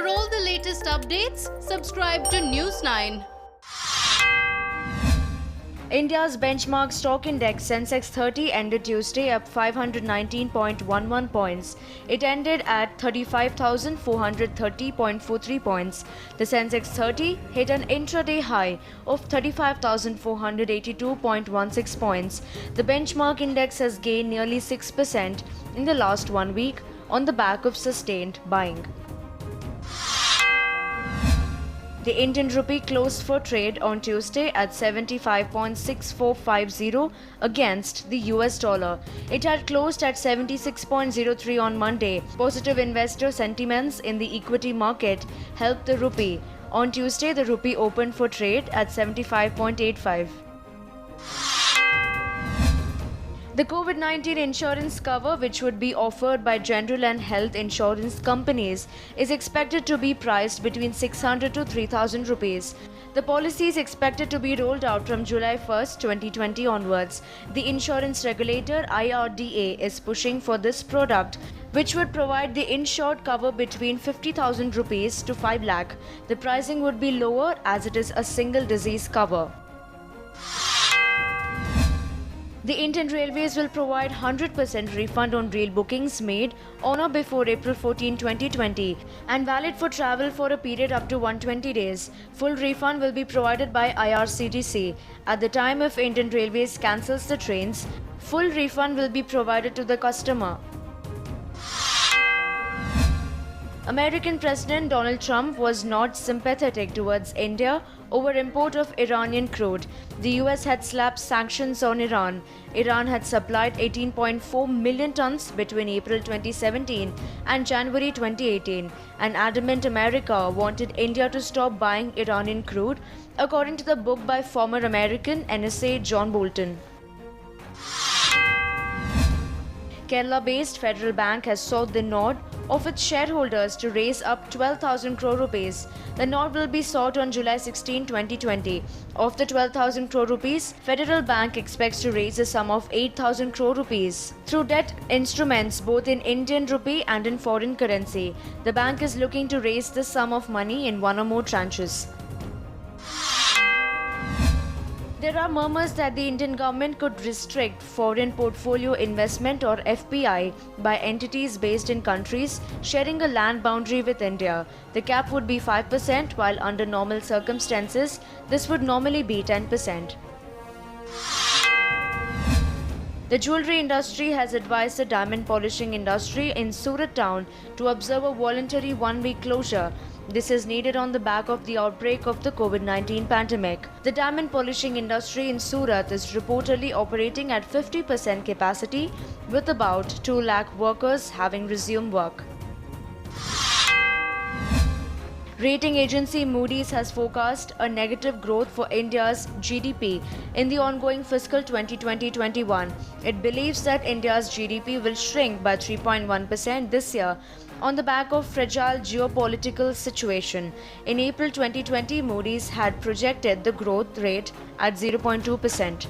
For all the latest updates, subscribe to News9. India's benchmark stock index Sensex 30 ended Tuesday up 519.11 points. It ended at 35,430.43 points. The Sensex 30 hit an intraday high of 35,482.16 points. The benchmark index has gained nearly 6% in the last 1 week on the back of sustained buying. The Indian rupee closed for trade on Tuesday at 75.6450 against the US dollar. It had closed at 76.03 on Monday. Positive investor sentiments in the equity market helped the rupee. On Tuesday, the rupee opened for trade at 75.85. The COVID-19 insurance cover, which would be offered by general and health insurance companies, is expected to be priced between 600 to 3,000 rupees. The policy is expected to be rolled out from July 1st, 2020 onwards. The insurance regulator IRDA is pushing for this product, which would provide the insured cover between 50,000 rupees to 5 lakh. The pricing would be lower as it is a single disease cover. The Indian Railways will provide 100% refund on rail bookings made on or before April 14, 2020 and valid for travel for a period up to 120 days. Full refund will be provided by IRCTC. At the time if Indian Railways cancels the trains, full refund will be provided to the customer. American President Donald Trump was not sympathetic towards India over import of Iranian crude. The US had slapped sanctions on Iran. Iran had supplied 18.4 million tons between April 2017 and January 2018. An adamant America wanted India to stop buying Iranian crude, according to the book by former American NSA John Bolton. Kerala-based Federal Bank has sought the nod of its shareholders to raise up 12,000 crore rupees. The nod will be sought on July 16, 2020. Of the 12,000 crore rupees, Federal Bank expects to raise a sum of 8,000 crore rupees through debt instruments both in Indian rupee and in foreign currency. The bank is looking to raise this sum of money in one or more tranches. There are murmurs that the Indian government could restrict foreign portfolio investment or FPI by entities based in countries sharing a land boundary with India. The cap would be 5%, while under normal circumstances, this would normally be 10%. The jewellery industry has advised the diamond polishing industry in Surat town to observe a voluntary one-week closure. This is needed on the back of the outbreak of the COVID-19 pandemic. The diamond polishing industry in Surat is reportedly operating at 50% capacity, with about 2 lakh workers having resumed work. Rating agency Moody's has forecast a negative growth for India's GDP in the ongoing fiscal 2020-21. It believes that India's GDP will shrink by 3.1% this year on the back of fragile geopolitical situation. In April 2020, Moody's had projected the growth rate at 0.2%.